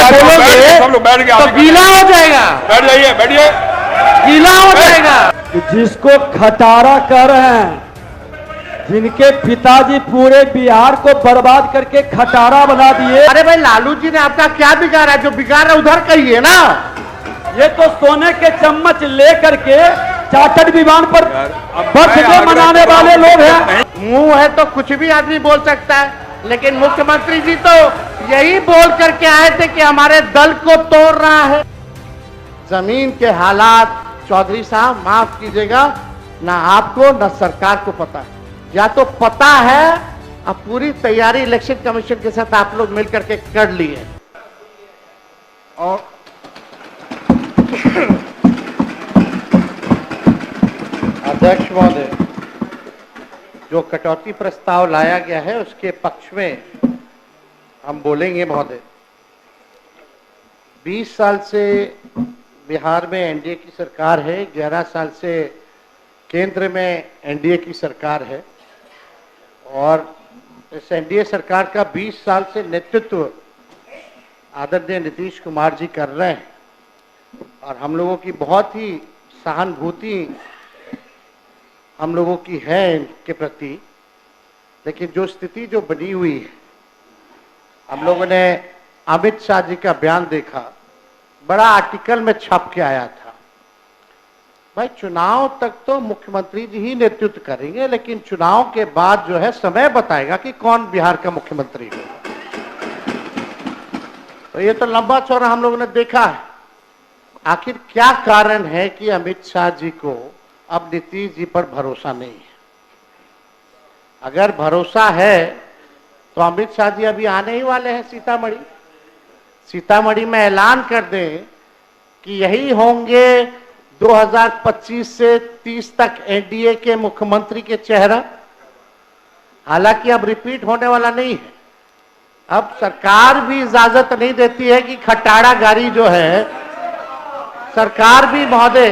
बोलोगे तो गीला हो जाएगा। बैठ जाइए, बैठिए, गीला हो जाएगा। जिसको खटारा कर रहे हैं, जिनके पिताजी पूरे बिहार को बर्बाद करके खटारा बना दिए। अरे भाई लालू जी ने आपका क्या बिगाड़ा? जो बिगाड़ा उधर कहिए ना। ये तो सोने के चम्मच ले करके चार्टर्ड विमान पर बर्थडे मनाने वाले लोग हैं। मुंह है तो कुछ भी आदमी बोल सकता है, लेकिन मुख्यमंत्री जी तो यही बोल करके आए थे कि हमारे दल को तोड़ रहा है। जमीन के हालात चौधरी साहब माफ कीजिएगा, ना आपको ना सरकार को पता है, या तो पता है अब पूरी तैयारी इलेक्शन कमीशन के साथ आप लोग मिलकर के कर लिए। और अध्यक्ष महोदय, जो कटौती प्रस्ताव लाया गया है उसके पक्ष में हम बोलेंगे। महोदय, 20 साल से बिहार में एनडीए की सरकार है, 11 साल से केंद्र में एनडीए की सरकार है, और इस एनडीए सरकार का 20 साल से नेतृत्व आदरणीय नीतीश कुमार जी कर रहे हैं, और हम लोगों की बहुत ही सहानुभूति हम लोगों की है इनके प्रति। लेकिन जो स्थिति जो बनी हुई है, हम लोगों ने अमित शाह जी का बयान देखा, बड़ा आर्टिकल में छप के आया था। भाई चुनाव तक तो मुख्यमंत्री जी ही नेतृत्व करेंगे, लेकिन चुनाव के बाद जो है समय बताएगा कि कौन बिहार का मुख्यमंत्री होगा। तो ये तो लंबा चौड़ा हम लोगों ने देखा है। आखिर क्या कारण है कि अमित शाह जी को अब नीतीश जी पर भरोसा नहीं है? अगर भरोसा है तो अमित शाह जी अभी आने ही वाले हैं सीतामढ़ी। सीतामढ़ी में ऐलान कर दें कि यही होंगे 2025 से 30 तक एनडीए के मुख्यमंत्री के चेहरा। हालांकि अब रिपीट होने वाला नहीं है। अब सरकार भी इजाजत नहीं देती है कि खटारा गाड़ी जो है, सरकार भी महोदय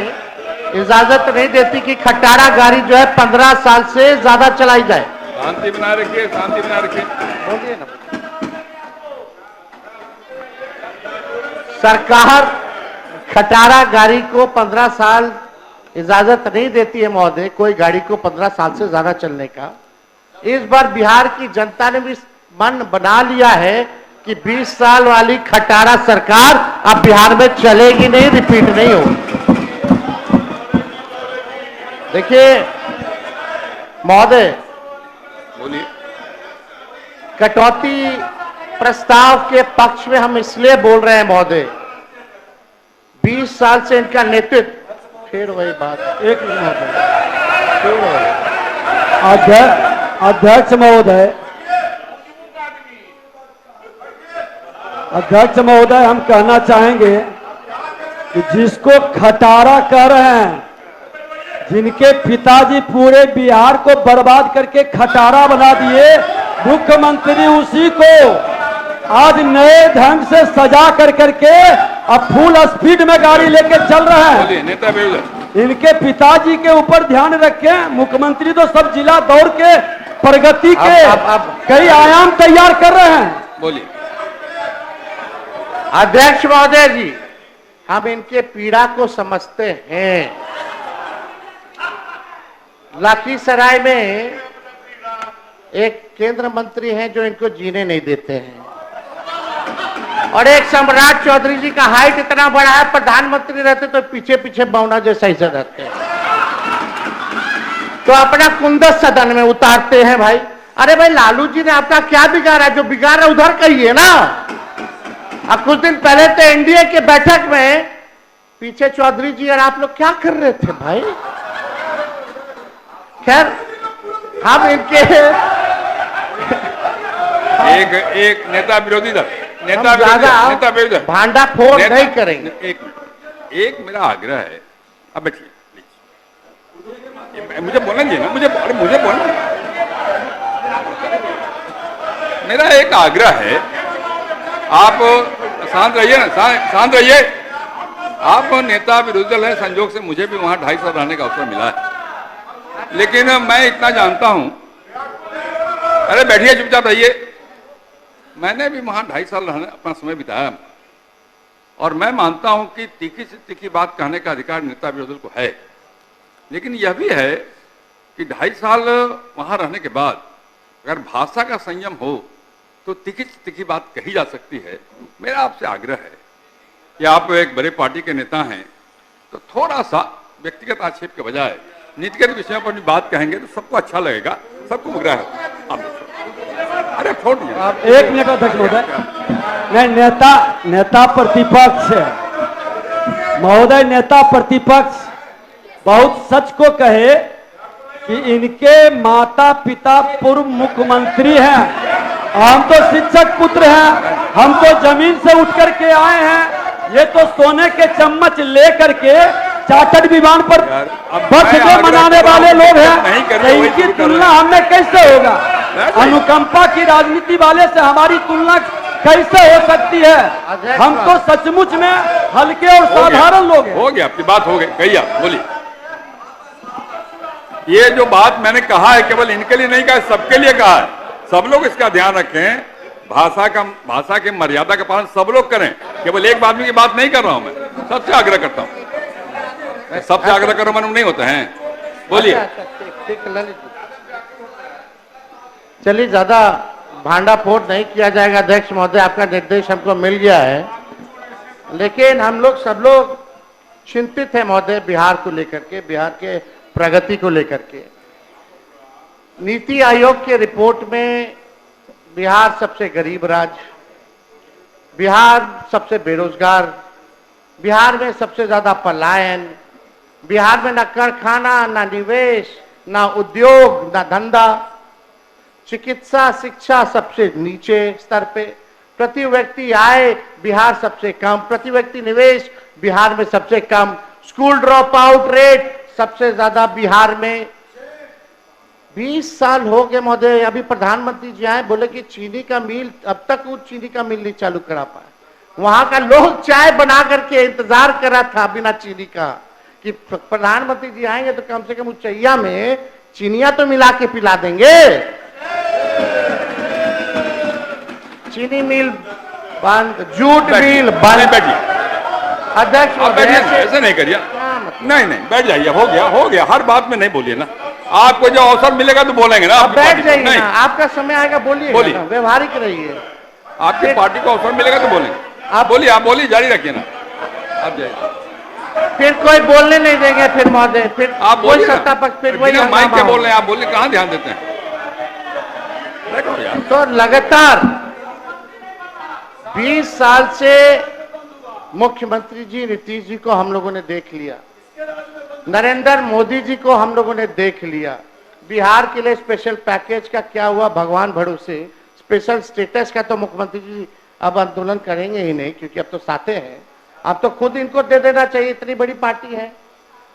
इजाजत नहीं देती कि खटारा गाड़ी जो है 15 साल से ज्यादा चलाई जाए। शांति बना रखिए, शांति बना रखिए। बोलिए ना। सरकार खटारा गाड़ी को 15 साल इजाजत नहीं देती है महोदय, कोई गाड़ी को 15 साल से ज्यादा चलने का। इस बार बिहार की जनता ने भी मन बना लिया है कि 20 साल वाली खटारा सरकार अब बिहार में चलेगी नहीं, रिपीट नहीं होगी। देखिए महोदय, बोलिए। कटौती प्रस्ताव के पक्ष में हम इसलिए बोल रहे हैं महोदय, 20 साल से इनका नेतृत्व, फिर वही बात, एक मिनट अध्यक्ष महोदय, अध्यक्ष महोदय, हम कहना चाहेंगे कि जिसको खटारा कह रहे हैं, जिनके पिताजी पूरे बिहार को बर्बाद करके खटारा बना दिए, मुख्यमंत्री उसी को आज नए ढंग से सजा कर करके अब फुल स्पीड में गाड़ी लेके चल रहे हैं। नेता इनके पिताजी के ऊपर ध्यान रखें। मुख्यमंत्री तो सब जिला दौड़ के प्रगति के कई आयाम तैयार कर रहे हैं। बोलिए। अध्यक्ष महोदय जी, हम इनके पीड़ा को समझते हैं। लखीसराय में एक केंद्र मंत्री हैं जो इनको जीने नहीं देते हैं, और एक सम्राट चौधरी जी का हाइट इतना बड़ा है, प्रधानमंत्री रहते तो पीछे पीछे बौना जैसा ही रहते हैं, तो अपना कुंदस सदन में उतारते हैं। भाई अरे भाई लालू जी ने आपका क्या बिगाड़ा? जो बिगाड़ा उधर कहिए ना। अब कुछ दिन पहले तो एनडीए के बैठक में पीछे चौधरी जी और आप लोग क्या कर रहे थे भाई? खैर हम इनके एक नेता विरोधी दल, नेता विरोधी दल भांडा फोड़ नहीं करेंगे। एक मेरा आग्रह है, अब बैठिए, मुझे बोलना चाहिए ना, मुझे बोलना। मेरा एक आग्रह है, आप शांत रहिए ना, शांत रहिए। आप नेता विरोधी दल है, संजोग से मुझे भी वहां 2.5 साल रहने का अवसर मिला है, लेकिन मैं इतना जानता हूं। अरे बैठिए, चुपचाप रहिए। मैंने भी वहां 2.5 साल रहने अपना समय बिताया, और मैं मानता हूं कि तीखी से तीखी बात कहने का अधिकार नेता विरोधी दल को है, लेकिन यह भी है कि 2.5 साल वहां रहने के बाद अगर भाषा का संयम हो तो तीखी से तीखी बात कही जा सकती है। मेरा आपसे आग्रह है कि आप एक बड़े पार्टी के नेता हैं तो थोड़ा सा व्यक्तिगत आक्षेप के बजाय नीतिगत विषयों पर भी बात कहेंगे तो सबको अच्छा लगेगा, सबको मुगरा है। अरे छोड़ दीजिए। एक मिनट अध्यक्ष महोदय, नहीं नेता प्रतिपक्ष महोदय, नेता प्रतिपक्ष बहुत सच को कहे कि इनके माता पिता पूर्व मुख्यमंत्री हैं, हम तो शिक्षक पुत्र हैं, हम तो जमीन से उठ करके आए हैं, ये तो सोने के चम्मच लेकर के चार्टर्ड विमान पर बर्थडे मनाने वाले लोग हैं, तो इनकी तुलना हमने कैसे होगा? अनुकंपा की राजनीति वाले से हमारी तुलना कैसे हो सकती है? हम तो सचमुच में हल्के और साधारण लोग हैं। हो गया, आपकी बात हो गई, कही आप बोलिए। ये जो बात मैंने कहा है केवल इनके लिए नहीं कहा, सबके लिए कहा है। सब लोग इसका ध्यान रखें, भाषा के मर्यादा का पालन सब लोग करें। केवल एक आदमी की बात नहीं कर रहा हूं मैं, सबसे आग्रह करता हूं, सबसे आग्रह करो मन नहीं होते हैं। बोलिए। चलिए, ज्यादा भांडाफोड़ नहीं किया जाएगा। अध्यक्ष महोदय, आपका निर्देश हमको मिल गया है, लेकिन हम लोग सब लोग चिंतित हैं महोदय बिहार को लेकर के, बिहार के प्रगति को लेकर के। नीति आयोग के रिपोर्ट में बिहार सबसे गरीब राज्य, बिहार सबसे बेरोजगार, बिहार में सबसे ज्यादा पलायन, बिहार में ना कारखाना, ना निवेश, ना उद्योग, ना धंधा, चिकित्सा शिक्षा सबसे नीचे स्तर पे, प्रति व्यक्ति आय बिहार सबसे कम, प्रति व्यक्ति निवेश बिहार में सबसे कम, स्कूल ड्रॉप आउट रेट सबसे ज्यादा बिहार में। 20 साल हो गए महोदय, अभी प्रधानमंत्री जी आए, बोले कि चीनी का मिल, अब तक वो चीनी का मिल नहीं चालू करा पाए। वहां का लोग चाय बना करके इंतजार कर रहा था बिना चीनी का कि प्रधानमंत्री जी आएंगे तो कम से कम उच्चैया में चीनियां तो मिला के पिला देंगे। चीनी मिल बंद, जूट मिल बंद। अध्यक्ष ऐसे नहीं करिए, नहीं बैठ जाइए, हो गया। हर बात में नहीं बोलिए ना, आपको जो अवसर मिलेगा तो बोलेंगे ना। बैठ जाइए ना, आपका समय आएगा, बोलिए, व्यवहारिक रहिए। आपकी पार्टी को अवसर मिलेगा तो बोलेंगे। आप बोलिए, जारी रखिए ना, आप जाइए। फिर कोई बोलने नहीं देंगे, फिर महोदय, फिर आप बोलिए, सत्ता पक्ष, फिर वही माइक पे बोल रहे हैं, आप बोलिए, कहाँ ध्यान देते हैं? तो लगातार 20 साल से मुख्यमंत्री जी नीतीश जी को हम लोगों ने देख लिया, नरेंद्र मोदी जी को हम लोगों ने देख लिया। बिहार के लिए स्पेशल पैकेज का क्या हुआ भगवान भरोसे, स्पेशल स्टेटस का तो मुख्यमंत्री जी अब आंदोलन करेंगे ही नहीं, क्योंकि अब तो साथे हैं। अब तो खुद इनको दे देना चाहिए, इतनी बड़ी पार्टी है।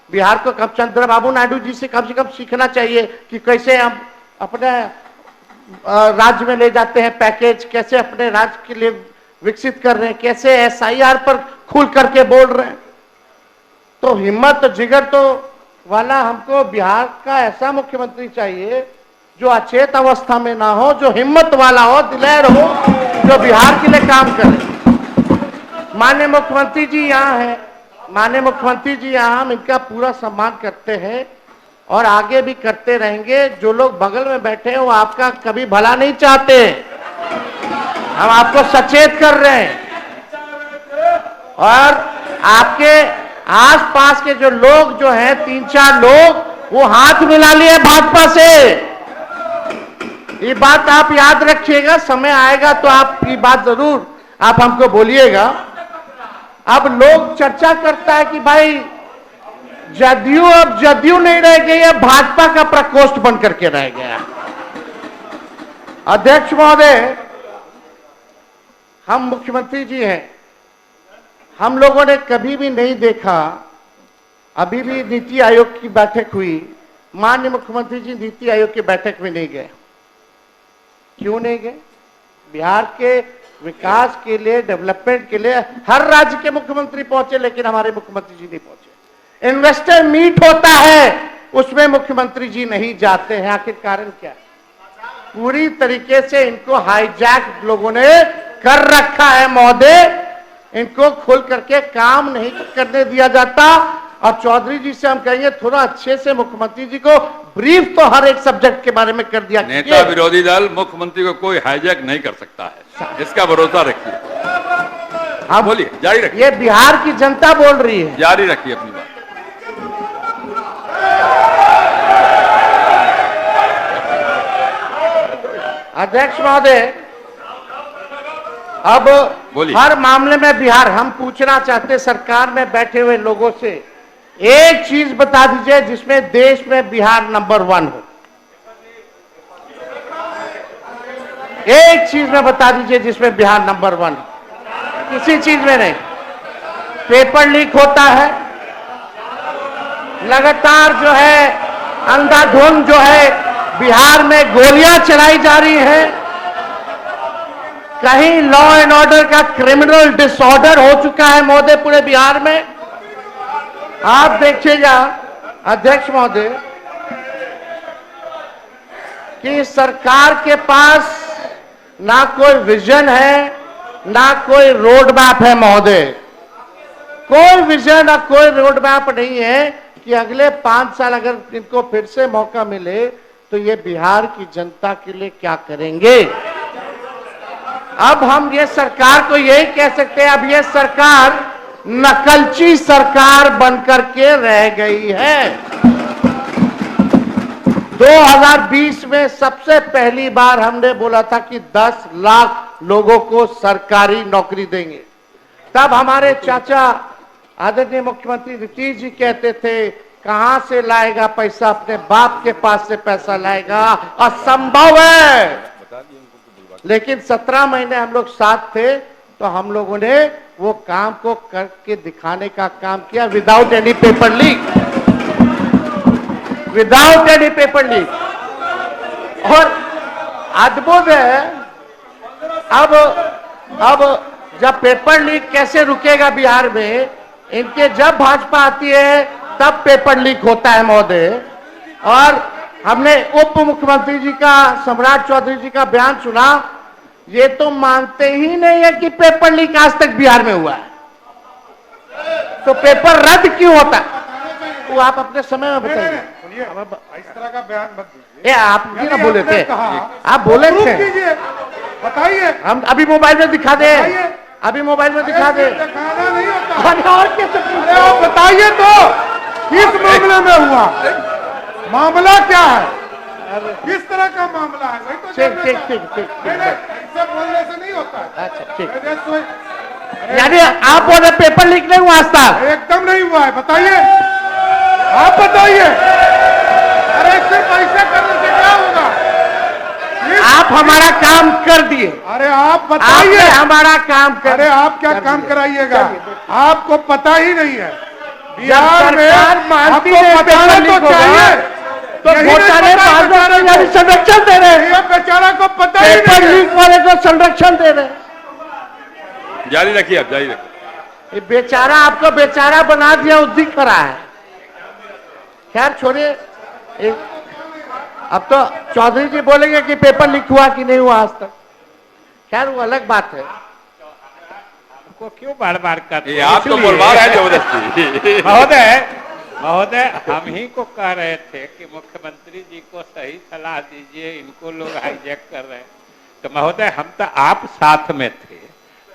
बिहार को कब चंद्रबाबू नायडू जी से कम सीखना चाहिए कि कैसे हम अपने राज्य में ले जाते हैं पैकेज, कैसे अपने राज्य के लिए विकसित कर रहे हैं, कैसे SIR पर खुल करके बोल रहे हैं। तो हिम्मत जिगर तो वाला हमको बिहार का ऐसा मुख्यमंत्री चाहिए जो अचेत अवस्था में ना हो, जो हिम्मत वाला हो, दिलेर हो, जो बिहार के लिए काम करे। माननीय मुख्यमंत्री जी यहाँ है, माननीय मुख्यमंत्री जी यहाँ, हम इनका पूरा सम्मान करते हैं और आगे भी करते रहेंगे। जो लोग बगल में बैठे हैं वो आपका कभी भला नहीं चाहते, हम आपको सचेत कर रहे हैं। और आपके आसपास के जो लोग जो हैं, 3-4 लोग, वो हाथ मिला लिए भाजपा से। ये बात आप याद रखिएगा, समय आएगा तो आप ये बात जरूर आप हमको बोलिएगा। अब लोग चर्चा करता है कि भाई जदयू अब जदयू नहीं रह गई है, भाजपा का प्रकोष्ठ बन करके रह गया। अध्यक्ष महोदय, हम मुख्यमंत्री जी हैं, हम लोगों ने कभी भी नहीं देखा, अभी भी नीति आयोग की बैठक हुई, माननीय मुख्यमंत्री जी नीति आयोग की बैठक में नहीं गए। क्यों नहीं गए? बिहार के विकास के लिए, डेवलपमेंट के लिए हर राज्य के मुख्यमंत्री पहुंचे, लेकिन हमारे मुख्यमंत्री जी नहीं पहुंचे। इन्वेस्टर मीट होता है, उसमें मुख्यमंत्री जी नहीं जाते हैं। आखिर कारण क्या है? पूरी तरीके से इनको हाईजैक लोगों ने कर रखा है महोदय। इनको खोल करके काम नहीं करने दिया जाता। और चौधरी जी से हम कहेंगे थोड़ा अच्छे से मुख्यमंत्री जी को ब्रीफ तो हर एक सब्जेक्ट के बारे में कर दिया। नेता विरोधी दल मुख्यमंत्री को कोई हाईजैक नहीं कर सकता है, इसका भरोसा रखिए। हाँ बोलिए, जारी रखिए। ये बिहार की जनता बोल रही है, जारी रखिए अपनी बात। अध्यक्ष महोदय, अब हर मामले में बिहार, हम पूछना चाहते सरकार में बैठे हुए लोगों से, एक चीज बता दीजिए जिसमें देश में बिहार नंबर 1 हो। एक चीज में बता दीजिए जिसमें बिहार नंबर 1 हो, किसी चीज में नहीं। पेपर लीक होता है लगातार, जो है अंधाधुंध जो है बिहार में गोलियां चलाई जा रही हैं, कहीं लॉ एंड ऑर्डर का क्रिमिनल डिसऑर्डर हो चुका है महोदय पूरे बिहार में। आप देखिएगा अध्यक्ष महोदय कि सरकार के पास ना कोई विजन है ना कोई रोड मैप है महोदय। कोई विजन और कोई रोड मैप नहीं है कि अगले 5 साल अगर इनको फिर से मौका मिले तो ये बिहार की जनता के लिए क्या करेंगे। अब हम ये सरकार को यही कह सकते हैं, अब ये सरकार नकलची सरकार बनकर के रह गई है। 2020 में सबसे पहली बार हमने बोला था कि 10 लाख लोगों को सरकारी नौकरी देंगे। तब हमारे चाचा आदरणीय मुख्यमंत्री नीतीश जी कहते थे कहां से लाएगा पैसा, अपने बाप के पास से पैसा लाएगा, असंभव है। लेकिन 17 महीने हम लोग साथ थे तो हम लोगों ने वो काम को करके दिखाने का काम किया, without any paper leak, without any paper leak. और अद्भुत है, अब जब पेपर लीक कैसे रुकेगा बिहार में, इनके जब भाजपा आती है तब पेपर लीक होता है महोदय। और हमने उप मुख्यमंत्री जी का, सम्राट चौधरी जी का बयान सुना, ये तो मानते ही नहीं है कि पेपर लीक आज तक बिहार में हुआ है, तो पेपर रद्द क्यों होता है वो आप अपने समय में बताइए। इस तरह का बयान मत दीजिए। आप भी ना बोले थे, आप बोले थे, बताइए। हम अभी मोबाइल में दिखा दे, अभी मोबाइल में दिखा दे। दिखाना नहीं होता। और कैसे? अरे आप बताइए तो किस मामले में हुआ, मामला क्या है, किस तरह का मामला है, वही तो ठीक। ऐसे बोलने से नहीं होता है। अच्छा ठीक। यानी आप बोले पेपर लीक नहीं हुआ आज तक? एकदम नहीं हुआ है, बताइए, आप बताइए। अरे सिर्फ ऐसा करने से क्या होगा? आप हमारा काम कर दिए। अरे आप बताइए, हमारा काम कर। अरे आप क्या काम कराइएगा, आपको पता ही नहीं है। बिहार में आपको बताना तो चाहिए, तो घोटाले संरक्षण दे रहे हैं, बेचारा को पता ही पेपर नहीं लीक वाले को संरक्षण दे रहे हैं। जारी रखिए, आप जारी रखिए। ये बेचारा आपको बेचारा बना दिया, वो दिख रहा है। खैर छोड़िए, अब तो चौधरी जी बोलेंगे कि पेपर लीक हुआ कि नहीं हुआ आज तक। खैर वो अलग बात है, को क्यों बार बार करते ये आप तो बोलवा रहे हैं जबरदस्ती। महोदय हम ही को कह रहे थे कि मुख्यमंत्री जी को सही सलाह दीजिए, इनको लोग हाईजैक कर रहे हैं। तो महोदय हम तो आप साथ में थे,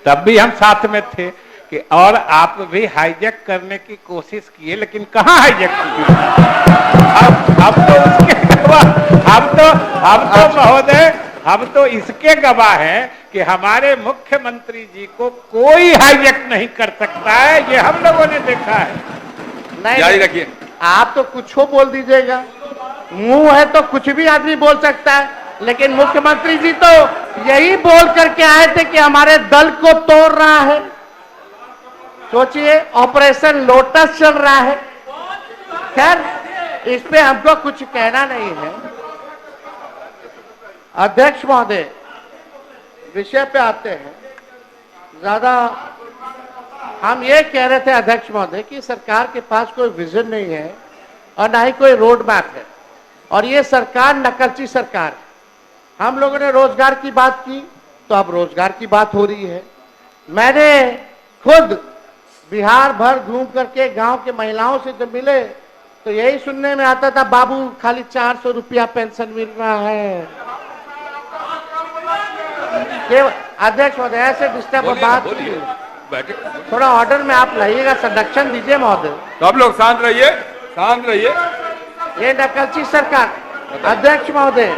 तब भी हम साथ में थे कि और आप भी हाईजैक करने की कोशिश किए, लेकिन कहाँ हाईजैक किए। अब तो उसके महोदय हम तो इसके गवाह हैं कि हमारे मुख्यमंत्री जी को कोई हाईजैक नहीं कर सकता है, ये हम लोगों ने देखा है। जारी रखिए। आप तो कुछ हो बोल दीजिएगा, मुंह है तो कुछ भी आदमी बोल सकता है, लेकिन मुख्यमंत्री जी तो यही बोल करके आए थे कि हमारे दल को तोड़ रहा है। सोचिए, ऑपरेशन लोटस चल रहा है। खैर इस पे हमको कुछ कहना नहीं है। अध्यक्ष महोदय, विषय पे आते हैं। ज्यादा हम ये कह रहे थे अध्यक्ष महोदय कि सरकार के पास कोई विजन नहीं है और ना ही कोई रोड मैप है, और ये सरकार नकलची सरकार है। हम लोगों ने रोजगार की बात की तो अब रोजगार की बात हो रही है। मैंने खुद बिहार भर घूम करके गांव के महिलाओं से जब मिले तो यही सुनने में आता था, बाबू खाली 400 रुपया पेंशन मिल रहा है। अध्यक्ष महोदय ऐसे डिस्टर्ब बात, बैठे थोड़ा ऑर्डर में आप लाइएगा, संरक्षण दीजिए महोदय। तो आप लोग शांत रहिए, शांत रहिए। ये नकलची सरकार। अध्यक्ष महोदय,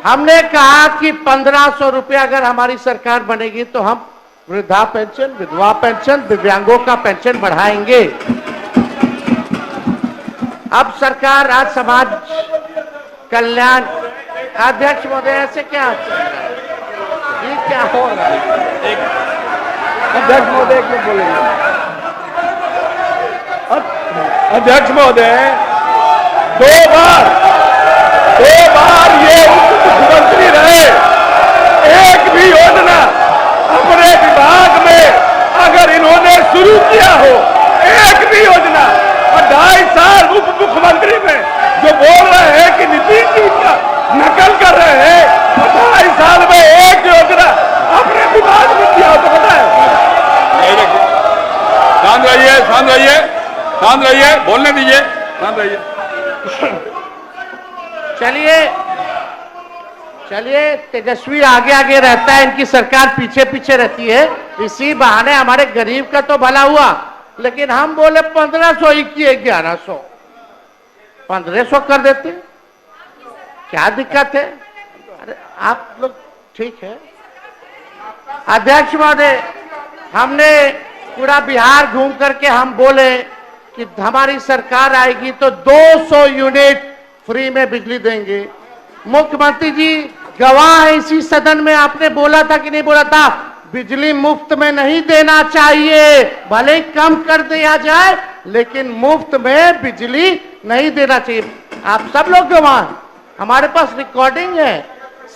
हमने कहा कि 1500 रुपया अगर हमारी सरकार बनेगी तो हम वृद्धा पेंशन, विधवा पेंशन, दिव्यांगों का पेंशन बढ़ाएंगे। अब सरकार आज समाज कल्याण, अध्यक्ष महोदय ऐसे क्या चल रहा है? ये क्या हो रहा है? अध्यक्ष महोदय एक मिनट बोलेंगे। अध्यक्ष महोदय, दो बार ये उप मुख्यमंत्री रहे, एक भी योजना अपने विभाग में अगर इन्होंने शुरू किया हो, एक भी योजना, और 2.5 साल उप मुख्यमंत्री में जो बोल रहे हैं कि नीतीश जी का नकल कर रहे हैं, 2.5 साल में एक योजना अपने विभाग में किया हो तो बताए। शांत रहिए, शांत रहिए, शांत रहिए, बोलने दीजिए, शांत रहिए। चलिए तेजस्वी आगे आगे रहता है, इनकी सरकार पीछे पीछे रहती है, इसी बहाने हमारे गरीब का तो भला हुआ। लेकिन हम बोले 1500 ही किए, 1100 1500 कर देते, क्या दिक्कत है? अरे आप लोग ठीक है। अध्यक्ष महोदय, हमने पूरा बिहार घूम करके हम बोले कि हमारी सरकार आएगी तो 200 यूनिट फ्री में बिजली देंगे। मुख्यमंत्री जी गवाह है इसी सदन में, आपने बोला था कि नहीं बोला था, बिजली मुफ्त में नहीं देना चाहिए, भले ही कम कर दिया जाए लेकिन मुफ्त में बिजली नहीं देना चाहिए। आप सब लोग गवाह, हमारे पास रिकॉर्डिंग है,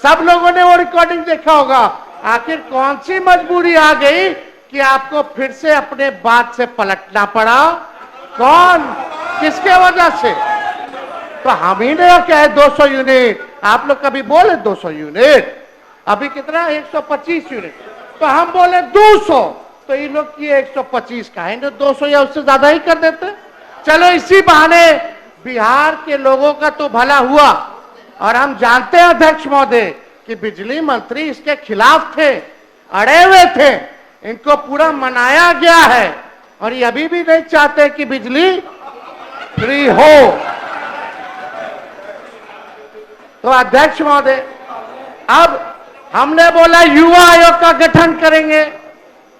सब लोगों ने वो रिकॉर्डिंग देखा होगा। आखिर कौन सी मजबूरी आ गई कि आपको फिर से अपने बात से पलटना पड़ा? कौन, किसके वजह से? तो हम ही ने क्या 200 यूनिट, आप लोग कभी बोले 200 यूनिट, अभी कितना 125 यूनिट, तो हम बोले 200, तो ये लोग किए 125 का है, 200 या उससे ज्यादा ही कर देते। चलो इसी बहाने बिहार के लोगों का तो भला हुआ। और हम जानते हैं अध्यक्ष महोदय कि बिजली मंत्री इसके खिलाफ थे, अड़े हुए थे, इनको पूरा मनाया गया है और ये अभी भी नहीं चाहते कि बिजली फ्री हो। तो अध्यक्ष महोदय, अब हमने बोला युवा आयोग का गठन करेंगे,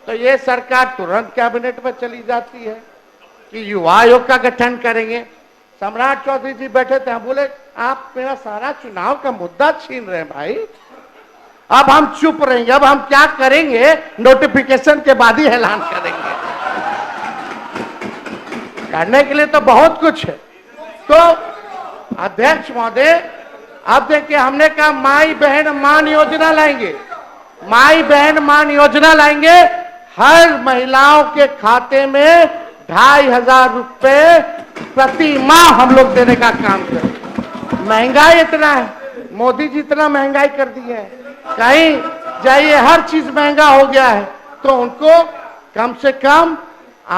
तो ये सरकार तुरंत कैबिनेट में चली जाती है कि युवा आयोग का गठन करेंगे। सम्राट चौधरी जी बैठे थे, हम बोले आप मेरा सारा चुनाव का मुद्दा छीन रहे हैं भाई, अब हम चुप रहेंगे, अब हम क्या करेंगे, नोटिफिकेशन के बाद ही ऐलान करेंगे। करने के लिए तो बहुत कुछ है। तो अध्यक्ष महोदय, अब देखिए हमने कहा माई बहन मान योजना लाएंगे, माई बहन मान योजना लाएंगे, हर महिलाओं के खाते में 2500 रुपए प्रति माह हम लोग देने का काम करें। महंगाई इतना है, मोदी जी इतना महंगाई कर दी है, कहीं जाइए हर चीज महंगा हो गया है, तो उनको कम से कम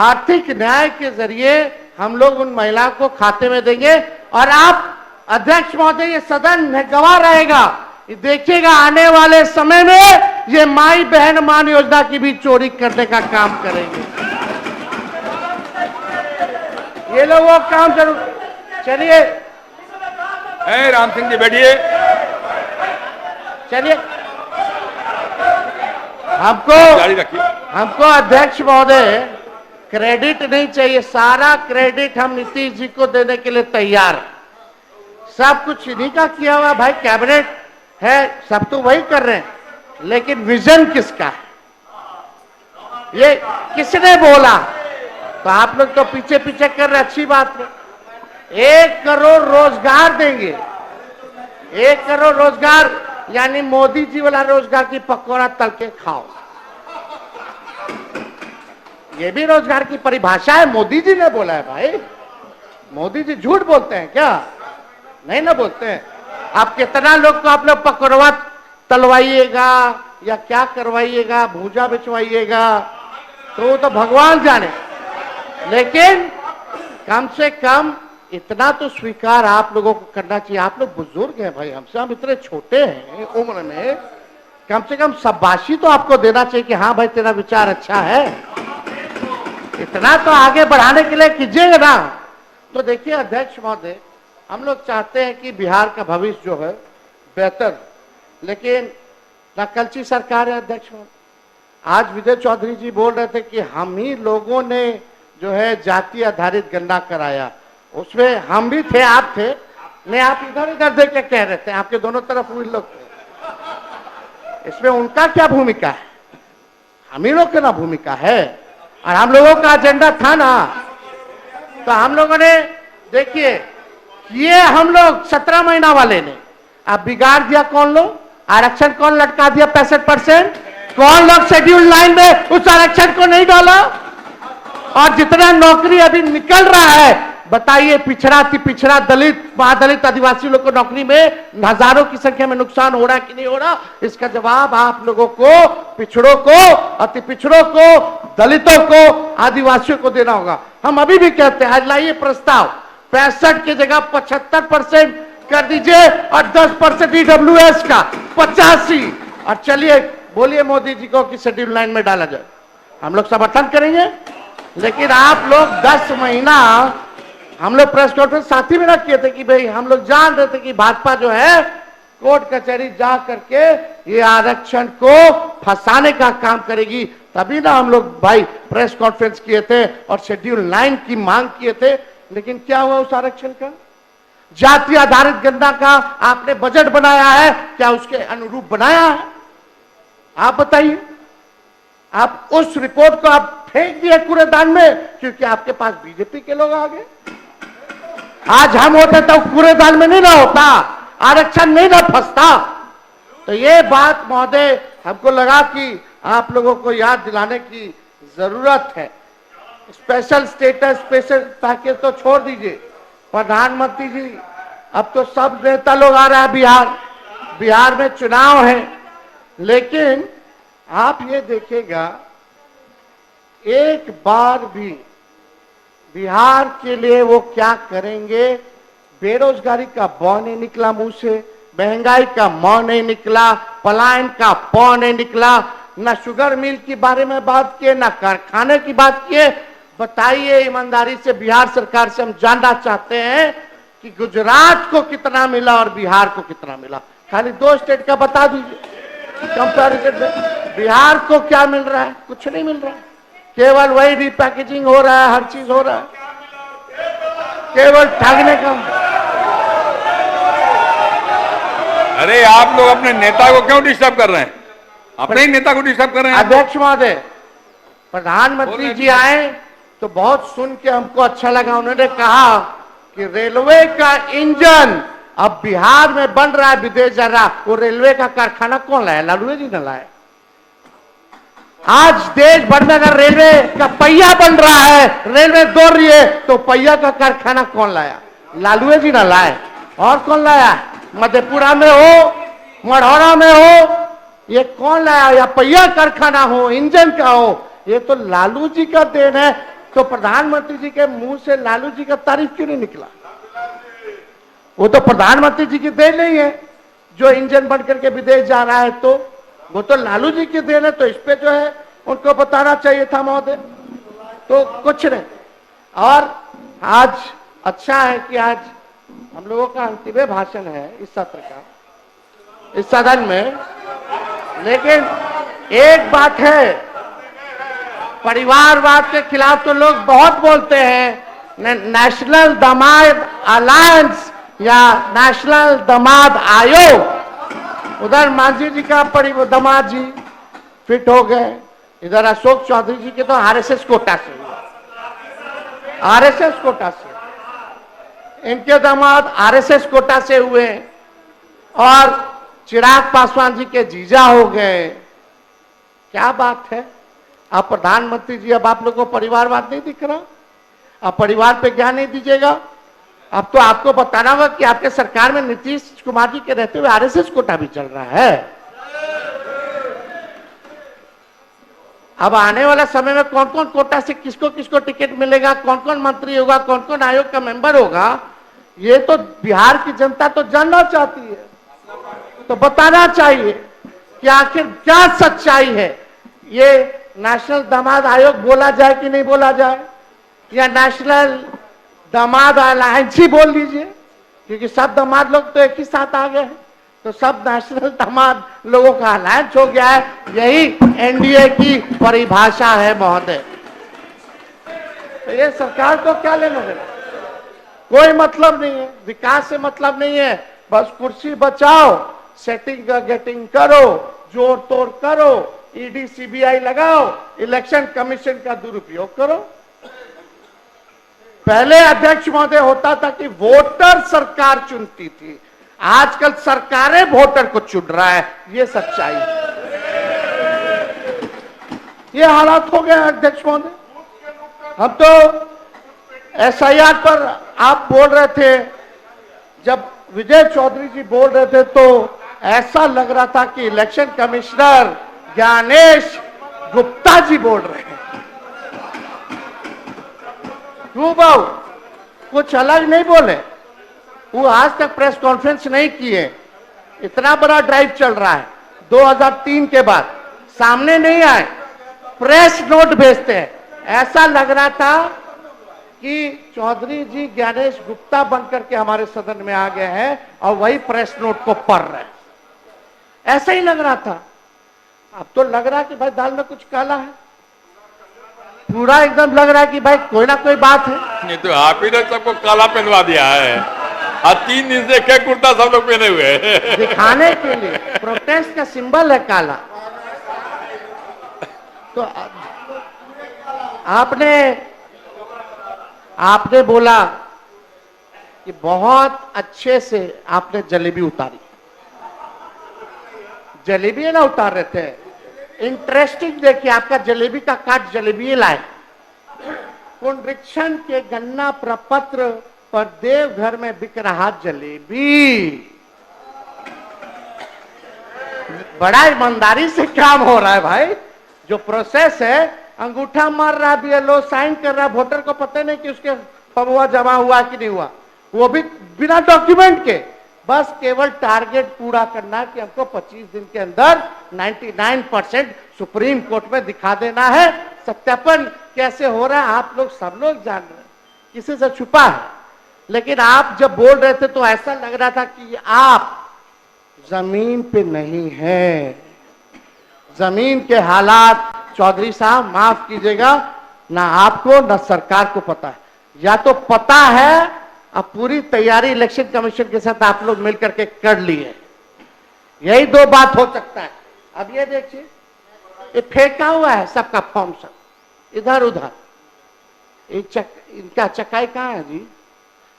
आर्थिक न्याय के जरिए हम लोग उन महिलाओं को खाते में देंगे। और आप अध्यक्ष महोदय, ये सदन गवाह रहेगा, देखिएगा आने वाले समय में ये माई बहन मान योजना की भी चोरी करने का काम करेंगे। ये लोग वो काम जरूर। चलिए राम सिंह जी बैठिए। चलिए जारी रखिए। हमको अध्यक्ष महोदय क्रेडिट नहीं चाहिए, सारा क्रेडिट हम नीतीश जी को देने के लिए तैयार हैं। सब कुछ इन्हीं का किया हुआ भाई, कैबिनेट है, सब तो वही कर रहे हैं, लेकिन विजन किसका है, ये किसने बोला? तो आप लोग तो पीछे पीछे कर रहे, अच्छी बात है। 1 करोड़ रोजगार देंगे, 1 करोड़ रोजगार, यानी मोदी जी वाला रोजगार की पकौड़ा तल के खाओ। ये भी रोजगार की परिभाषा है, मोदी जी ने बोला है भाई। मोदी जी झूठ बोलते हैं क्या? नहीं ना बोलते हैं। आप कितना लोग को आप लोग पकौड़ा तलवाइएगा, या क्या करवाइएगा, भूजा बिछवाइएगा, तो वो तो भगवान जाने, लेकिन कम से कम इतना तो स्वीकार आप लोगों को करना चाहिए। आप लोग बुजुर्ग हैं भाई हमसे, हम इतने छोटे हैं उम्र में, कम से कम शाबाशी तो आपको देना चाहिए कि हाँ भाई तेरा विचार अच्छा है, इतना तो आगे बढ़ाने के लिए कीजिएगा ना। तो देखिए अध्यक्ष महोदय, हम लोग चाहते हैं कि बिहार का भविष्य जो है बेहतर, लेकिन नकलची सरकार है अध्यक्ष महोदय। आज विजय चौधरी जी बोल रहे थे कि हम ही लोगों ने जो है जाति आधारित गणना कराया, उसमें हम भी थे, आप थे नहीं, आप इधर इधर देख के कह रहे थे, आपके दोनों तरफ वही लोग थे, इसमें उनका क्या भूमिका है? हम ही लोग की ना भूमिका है, और हम लोगों का एजेंडा था ना। तो हम लोगों ने देखिए ये हम लोग 17 महीना वाले ने अब बिगाड़ दिया, कौन लोग आरक्षण कौन लटका दिया 65%, कौन लोग शेड्यूल लाइन में उस आरक्षण को नहीं डाला, और जितना नौकरी अभी निकल रहा है बताइए, पिछड़ा अति पिछड़ा दलित महादलित आदिवासी लोग को नौकरी में हजारों की संख्या में नुकसान हो रहा है कि नहीं हो रहा, इसका जवाब आप लोगों को, पिछड़ों को, अति पिछड़ों को, दलितों को, आदिवासियों को देना होगा। हम अभी भी कहते हैं आज लाइए प्रस्ताव 65 की जगह 75% कर दीजिए और 10% ईडब्ल्यूएस का 85, और चलिए बोलिए मोदी जी को कि शेड्यूल लाइन में डाला जाए, हम लोग समर्थन करेंगे। लेकिन आप लोग 10 महीना, हम लोग प्रेस कॉन्फ्रेंस साथ ही में किए थे कि भाई हम लोग जान रहे थे कि भाजपा जो है कोर्ट कचहरी जा करके ये आरक्षण को फंसाने का काम करेगी, तभी ना हम लोग भाई प्रेस कॉन्फ्रेंस किए थे और शेड्यूल 9 की मांग किए थे। लेकिन क्या हुआ उस आरक्षण का? जाति आधारित गणना का आपने बजट बनाया है, क्या उसके अनुरूप बनाया है? आप बताइए। आप उस रिपोर्ट को आप फेंक दिए कूड़ेदान में क्योंकि आपके पास बीजेपी के लोग आ गए। आज हम होते तो कूड़ेदान में नहीं ना होता, आरक्षण नहीं ना फंसता। तो ये बात महोदय हमको लगा कि आप लोगों को याद दिलाने की जरूरत है। स्पेशल स्टेटस, स्पेशल पैकेज तो छोड़ दीजिए प्रधानमंत्री जी, अब तो सब नेता लोग आ रहा है बिहार में चुनाव है, लेकिन आप ये देखिएगा एक बार भी बिहार के लिए वो क्या करेंगे। बेरोजगारी का बौ नहीं निकला मुंह से, महंगाई का मौ नहीं निकला, पलायन का पौ नहीं निकला, ना शुगर मिल के बारे में बात किए, ना कारखाने की बात किए। बताइए ईमानदारी से, बिहार सरकार से हम जानना चाहते हैं कि गुजरात को कितना मिला और बिहार को कितना मिला। खाली 2 स्टेट का बता दीजिए कंपैरिजन में। बिहार को क्या मिल रहा है? कुछ नहीं मिल रहा है, केवल वही रिपैकेजिंग हो रहा है, हर चीज हो रहा है, केवल ठगने का। अरे आप लोग अपने नेता को क्यों डिस्टर्ब कर रहे हैं? अपने ही नेता को डिस्टर्ब कर रहे हैं। अध्यक्ष महोदय, प्रधानमंत्री जी आए तो बहुत सुन के हमको अच्छा लगा। उन्होंने कहा कि रेलवे का इंजन अब बिहार में बन रहा है, विदेश जा रहा। वो रेलवे का कारखाना कौन लाया? लालू जी ने लाया। आज देश भर में अगर रेलवे का पहिया बन रहा है, रेलवे दौड़ रही है, तो पहिया का कारखाना कौन लाया? लालू जी ने लाए। और कौन लाया? मधेपुरा में हो, मढ़ौरा में हो, ये कौन लाया? या पहिया कारखाना हो, इंजन का हो, ये तो लालू जी का देन है। तो प्रधानमंत्री जी के मुंह से लालू जी का तारीफ क्यों नहीं निकला? वो तो प्रधानमंत्री जी की देन नहीं है जो इंजन बन करके विदेश जा रहा है, तो वो तो लालू जी की देन है। तो इस पे जो है उनको बताना चाहिए था महोदय। तो कुछ नहीं। और आज अच्छा है कि आज हम लोगों का अंतिम भाषण है इस सत्र का, इस सदन में। लेकिन एक बात है, परिवारवाद के खिलाफ तो लोग बहुत बोलते हैं। नेशनल दामाद अलायंस या नेशनल दामाद आयोग, उधर मांझी जी का दामाद जी फिट हो गए, इधर अशोक चौधरी जी के तो आरएसएस कोटा से हुए, आरएसएस कोटा से इनके दामाद आरएसएस कोटा से हुए, और चिराग पासवान जी के जीजा हो गए। क्या बात है? आप प्रधानमंत्री जी, अब आप लोगों को परिवारवाद नहीं दिख रहा? आप परिवार पे ज्ञान नहीं दीजिएगा? अब तो आपको बताना होगा कि आपके सरकार में नीतीश कुमार जी के रहते हुए आरएसएस कोटा भी चल रहा है। अब आने वाला समय में कौन कौन कोटा से किसको किसको टिकट मिलेगा, कौन कौन मंत्री होगा, कौन कौन आयोग का मेंबर होगा, ये तो बिहार की जनता तो जानना चाहती है। तो बताना चाहिए कि आखिर क्या सच्चाई है। ये नेशनल दामाद आयोग बोला जाए कि नहीं बोला जाए, या नेशनल दामाद अलायंस ही बोल लीजिए, क्योंकि सब दामाद लोग तो एक ही साथ आ गए हैं, तो सब नेशनल दामाद लोगों का अलायंस हो गया है। यही एनडीए की परिभाषा है महोदय। तो ये सरकार को क्या लेना देना, कोई मतलब नहीं है, विकास से मतलब नहीं है, बस कुर्सी बचाओ, सेटिंग गेटिंग करो, जोड़ तोड़ करो, ईडी सीबीआई लगाओ, इलेक्शन कमीशन का दुरुपयोग करो। पहले अध्यक्ष महोदय होता था कि वोटर सरकार चुनती थी, आजकल सरकारें वोटर को चुन रहा है, ये सच्चाई है। ये हालात हो गए अध्यक्ष महोदय। हम तो एसआईआर पर आप बोल रहे थे, जब विजय चौधरी जी बोल रहे थे तो ऐसा लग रहा था कि इलेक्शन कमिश्नर ज्ञानेश गुप्ता जी बोल रहे हैं। क्यों बाबू, कुछ अलग नहीं बोले, वो आज तक प्रेस कॉन्फ्रेंस नहीं किए। इतना बड़ा ड्राइव चल रहा है 2003 के बाद, सामने नहीं आए, प्रेस नोट भेजते हैं। ऐसा लग रहा था कि चौधरी जी ज्ञानेश गुप्ता बनकर के हमारे सदन में आ गए हैं और वही प्रेस नोट को पढ़ रहे हैं, ऐसा ही लग रहा था। अब तो लग रहा है कि भाई दाल में कुछ काला है, पूरा एकदम लग रहा है कि भाई कोई ना कोई बात है। नहीं तो आप ही ने सबको काला पहनवा दिया है, और 3 दिन से क्या कुर्ता सब लोग पहने हुए हैं दिखाने के लिए, प्रोटेस्ट का सिंबल है काला। तो आपने बोला कि बहुत अच्छे से आपने जलेबी उतारी, जलेबी ना उतार रहे थे, इंटरेस्टिंग देखिए, आपका जलेबी का काट जलेबी लाए। पुनरीक्षण के गन्ना प्रपत्र पर देवघर में बिक रहा जलेबी, बड़ा ईमानदारी से काम हो रहा है भाई। जो प्रोसेस है, अंगूठा मार रहा है बीएलओ, साइन कर रहा है, वोटर को पता नहीं कि उसके फगुआ जमा हुआ कि नहीं हुआ, वो भी बिना डॉक्यूमेंट के, बस केवल टारगेट पूरा करना कि हमको 25 दिन के अंदर 99% सुप्रीम कोर्ट में दिखा देना है। सत्यापन कैसे हो रहा है आप लोग सब लोग जान रहे हैं, किसी से छुपा है। लेकिन आप जब बोल रहे थे तो ऐसा लग रहा था कि आप जमीन पे नहीं है, जमीन के हालात चौधरी साहब माफ कीजिएगा, ना आपको ना सरकार को पता है, या तो पता है अब पूरी तैयारी इलेक्शन कमीशन के साथ आप लोग मिलकर के कर लिए, यही दो बात हो सकता है। अब ये देखिए, ये फेंका हुआ है सबका फॉर्म, सब इधर उधर। इनका चकाई कहाँ है जी,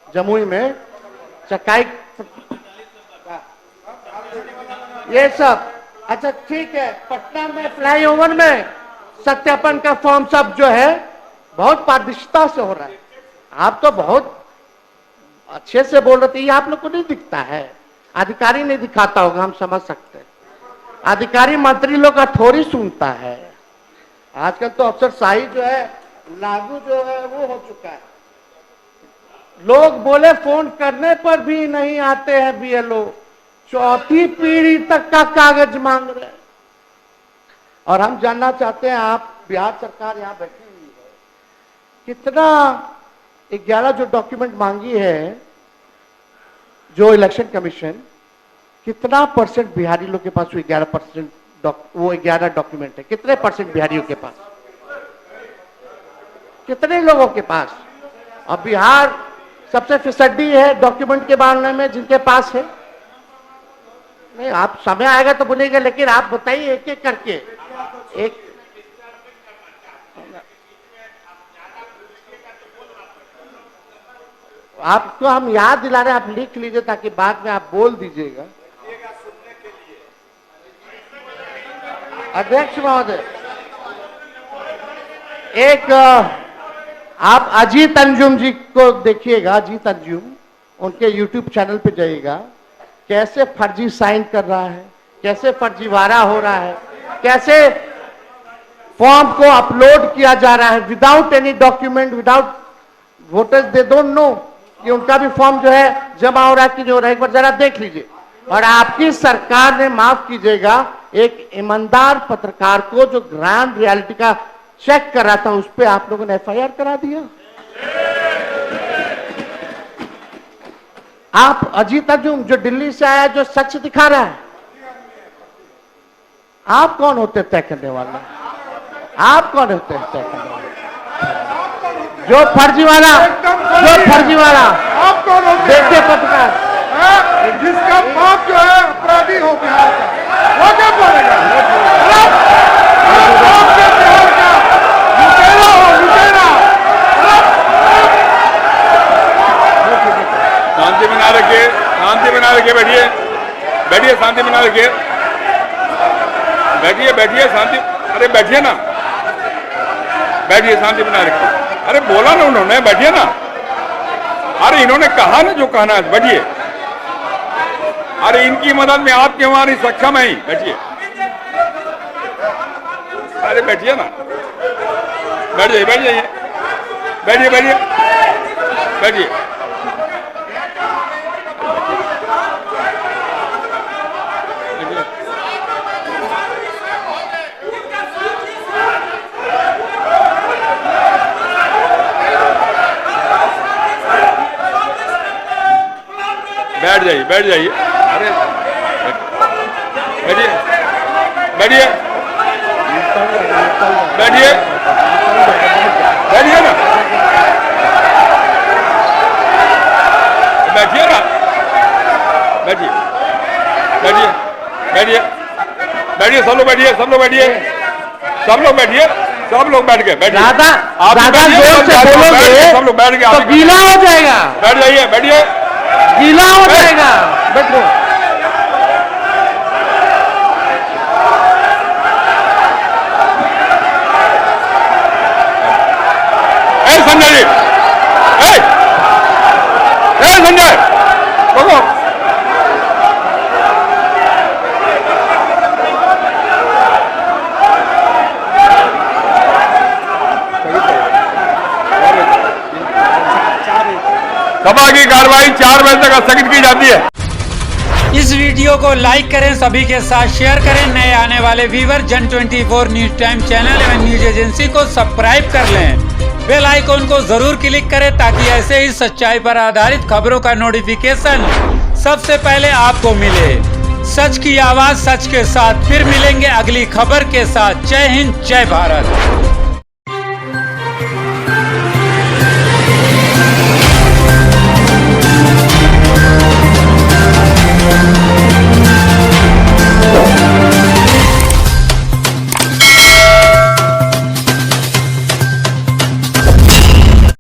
जमुई में चकाई, ये सब अच्छा ठीक है। पटना में फ्लाईओवर में सत्यापन का फॉर्म सब जो है बहुत पारदर्शिता से हो रहा है। आप तो बहुत अच्छे से बोल रहे थे, ये आप लोग को नहीं दिखता है, अधिकारी नहीं दिखाता होगा, हम समझ सकते हैं। अधिकारी मंत्री लोग का थोड़ी सुनता है, आजकल तो अफसरशाही जो है लागू जो है वो हो चुका है। लोग बोले फोन करने पर भी नहीं आते हैं बीएलओ, चौथी पीढ़ी तक का कागज मांग रहे हैं। और हम जानना चाहते हैं, आप बिहार सरकार यहाँ बैठी हुई है, कितना 11 जो डॉक्यूमेंट मांगी है जो इलेक्शन कमीशन, कितना परसेंट बिहारी लोग के पास वो 11% वो 11 डॉक्यूमेंट है, कितने परसेंट बिहारियों के पास, कितने लोगों के पास? अब बिहार सबसे फिसड्डी है डॉक्यूमेंट के मामले में, जिनके पास है। नहीं, आप समय आएगा तो बोलेंगे, लेकिन आप बताइए एक एक करके। एक आपको हम याद दिला रहे हैं, आप लिख लीजिए ताकि बाद में आप बोल दीजिएगा। अध्यक्ष महोदय, एक आप अजीत अंजुम जी को देखिएगा, अजीत अंजुम, उनके यूट्यूब चैनल पे जाइएगा, कैसे फर्जी साइन कर रहा है, कैसे फर्जीवाड़ा हो रहा है, कैसे फॉर्म को अपलोड किया जा रहा है without any document, without voters they don't know कि उनका भी फॉर्म जो है जमा हो रहा है कि नहीं हो रहा है। एक बार जरा देख लीजिए। और आपकी सरकार ने, माफ कीजिएगा, एक ईमानदार पत्रकार को जो ग्राउंड रियलिटी का चेक कर रहा था उस पर आप लोगों ने एफआईआर करा दिया। आप अजीत अर्जुन जो दिल्ली से आया, जो सच दिखा रहा है, आप कौन होते तय करने वाले? आप कौन होते हैं तय करने वाले? जो फर्जीवाला आप कौन होते हैं? देखिए पत्रकार, जिसका बाप जो है अपराधी हो बिहार का, वो क्या बोलेगा? बाप के बिहार का लुटेरा हो, लुटेरा। शांति बना रखिए, शांति बना रखिए, बैठिए बैठिए, शांति बना रखिए, बैठिए बैठिए, शांति, अरे बैठिए ना, बैठिए, शांति बना रखिए। अरे बोला ना उन्होंने, बैठिए ना। अरे इन्होंने कहा ना जो कहना है, बैठिए। अरे इनकी मदद में आपकी हमारी सक्षम है ही, बैठिए। अरे बैठिए ना, बैठ जाइए, बैठ जाइए, बैठिए बैठिए बैठिए। बैठ जाइए, बैठ जाइए। अरे बैठिए बैठिए बैठिए बैठिए ना, बैठिए ना, बैठिए बैठिए बैठिए बैठिए, सब लोग बैठिए, सब लोग बैठिए, सब लोग बैठिए, सब लोग बैठ गए, बैठिए। ज्यादा जोर से बोलोगे सब लोग बैठ गए, तो गीला हो जाएगा, बैठ जाइए, बैठिए, गीला हो जाएगा, बैठो। संजय जी, संजय देखो, सभा की कार्रवाई 4 बजे तक स्थगित की जाती है। इस वीडियो को लाइक करें, सभी के साथ शेयर करें। नए आने वाले व्यूअर जन 24 न्यूज टाइम चैनल एवं न्यूज एजेंसी को सब्सक्राइब कर लें। बेल आइकॉन को जरूर क्लिक करें ताकि ऐसे ही सच्चाई पर आधारित खबरों का नोटिफिकेशन सबसे पहले आपको मिले। सच की आवाज सच के साथ फिर मिलेंगे अगली खबर के साथ। जय हिंद, जय भारत।